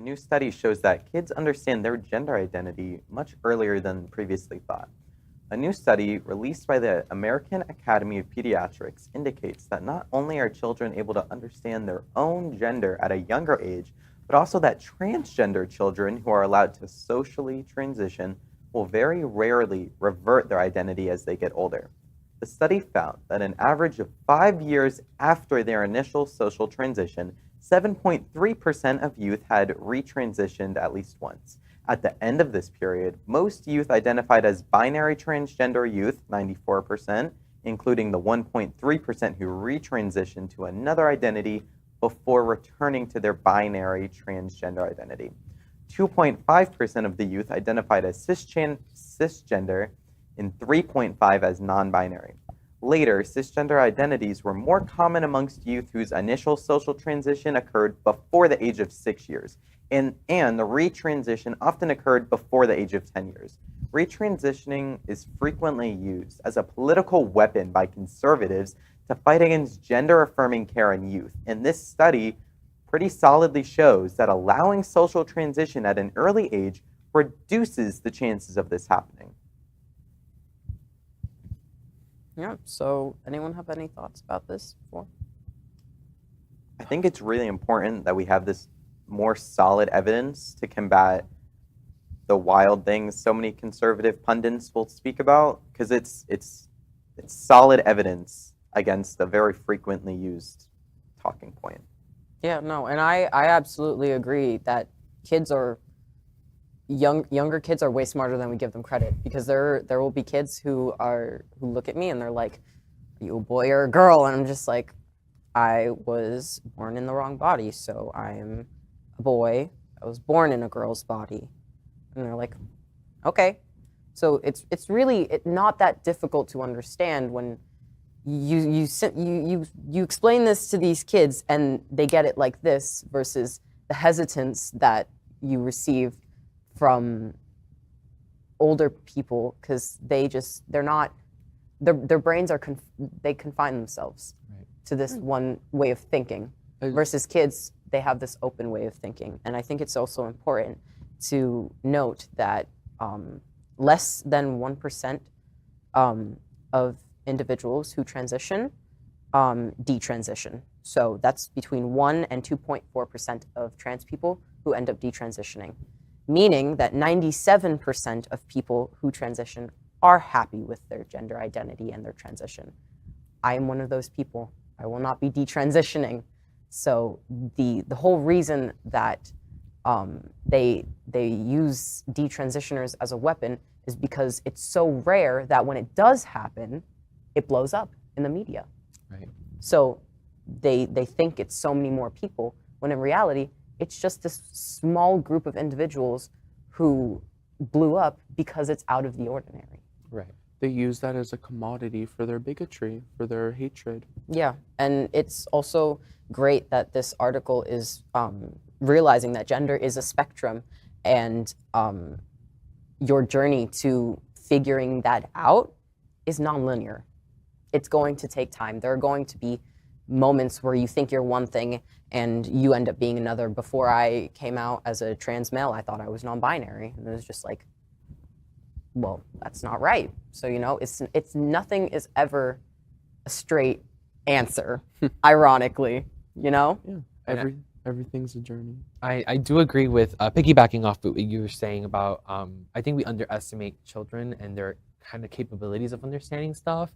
new study shows that kids understand their gender identity much earlier than previously thought. A new study released by the American Academy of Pediatrics indicates that not only are children able to understand their own gender at a younger age, but also that transgender children who are allowed to socially transition will very rarely revert their identity as they get older. The study found that an average of 5 years after their initial social transition, 7.3% of youth had retransitioned at least once. At the end of this period, most youth identified as binary transgender youth, 94%, including the 1.3% who retransitioned to another identity before returning to their binary transgender identity. 2.5% of the youth identified as cisgender and 3.5% as non-binary. Later, cisgender identities were more common amongst youth whose initial social transition occurred before the age of 6 years, and the retransition often occurred before the age of 10 years. Retransitioning is frequently used as a political weapon by conservatives to fight against gender-affirming care in youth, and this study pretty solidly shows that allowing social transition at an early age reduces the chances of this happening. Yeah, so anyone have any thoughts about this before? I think it's really important that we have this more solid evidence to combat the wild things so many conservative pundits will speak about, because it's solid evidence against a very frequently used talking point. Yeah, no, and I absolutely agree that younger kids are way smarter than we give them credit, because there will be kids who look at me and they're like, "Are you a boy or a girl?" And I'm just like, I was born in the wrong body, so I'm a boy. I was born in a girl's body. And they're like, okay. So it's really not that difficult to understand when you explain this to these kids and they get it like this, versus the hesitance that you receive from older people, because their brains are they confine themselves to this one way of thinking, versus kids, they have this open way of thinking. And I think it's also important to note that less than 1% of individuals who transition detransition. So that's between 1 and 2.4% of trans people who end up detransitioning, meaning that 97% of people who transition are happy with their gender identity and their transition. I am one of those people. I will not be detransitioning. So the whole reason that they use detransitioners as a weapon is because it's so rare that when it does happen, it blows up in the media. Right. So they think it's so many more people, when in reality, it's just this small group of individuals who blew up because it's out of the ordinary. Right. They use that as a commodity for their bigotry, for their hatred. Yeah, and it's also great that this article is realizing that gender is a spectrum, and your journey to figuring that out is nonlinear. It's going to take time. There are going to be moments where you think you're one thing and you end up being another. Before I came out as a trans male, I thought I was non-binary, and it was just like, well, that's not right. So, it's nothing is ever a straight answer, ironically, Yeah, everything's a journey. I do agree with piggybacking off what you were saying about, I think we underestimate children and their kind of capabilities of understanding stuff,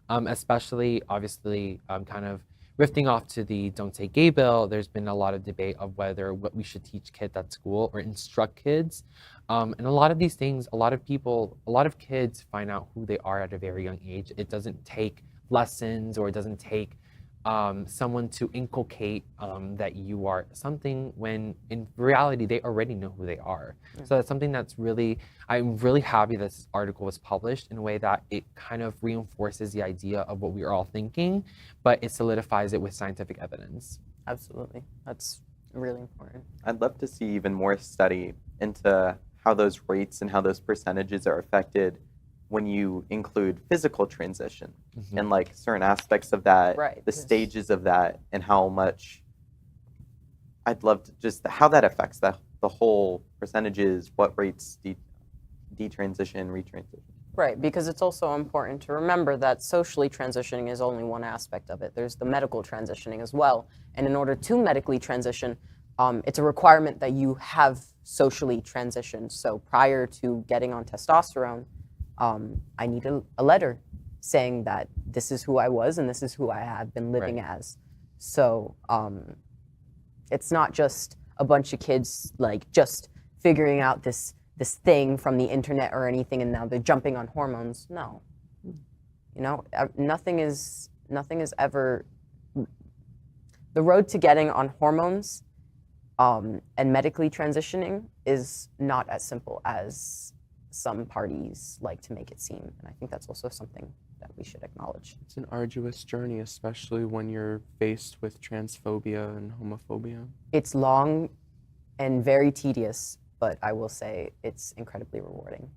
especially, obviously, kind of rifting off to the Don't Say Gay bill. There's been a lot of debate of what we should teach kids at school or instruct kids. And a lot of these things, a lot of kids find out who they are at a very young age. It doesn't take lessons, or it doesn't take someone to inculcate that you are something, when in reality they already know who they are. So that's something I'm really happy this article was published in a way that it kind of reinforces the idea of what we are all thinking, but it solidifies it with scientific evidence. Absolutely. That's really important. I'd love to see even more study into how those rates and how those percentages are affected when you include physical transition and like certain aspects of that, the stages of that, and how much I'd love to just how that affects the the whole percentages, what rates detransition, retransition. Right, because it's also important to remember that socially transitioning is only one aspect of it. There's the medical transitioning as well. And in order to medically transition, it's a requirement that you have socially transitioned. So prior to getting on testosterone, I need a letter saying that this is who I was and this is who I have been living as. So it's not just a bunch of kids like just figuring out this thing from the internet or anything and now they're jumping on hormones. No. You know, nothing is ever, the road to getting on hormones and medically transitioning is not as simple as some parties like to make it seem. And I think that's also something that we should acknowledge. It's an arduous journey, especially when you're faced with transphobia and homophobia. It's long and very tedious, but I will say it's incredibly rewarding.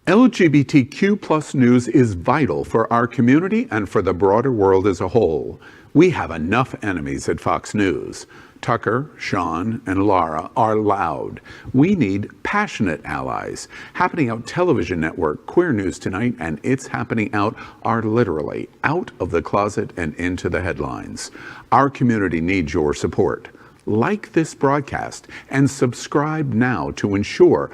LGBTQ+ news is vital for our community and for the broader world as a whole. We have enough enemies at Fox News. Tucker, Sean, and Lara are loud. We need passionate allies. Happening Out television network, Queer News Tonight, and It's Happening Out are literally out of the closet and into the headlines. Our community needs your support. Like this broadcast and subscribe now to ensure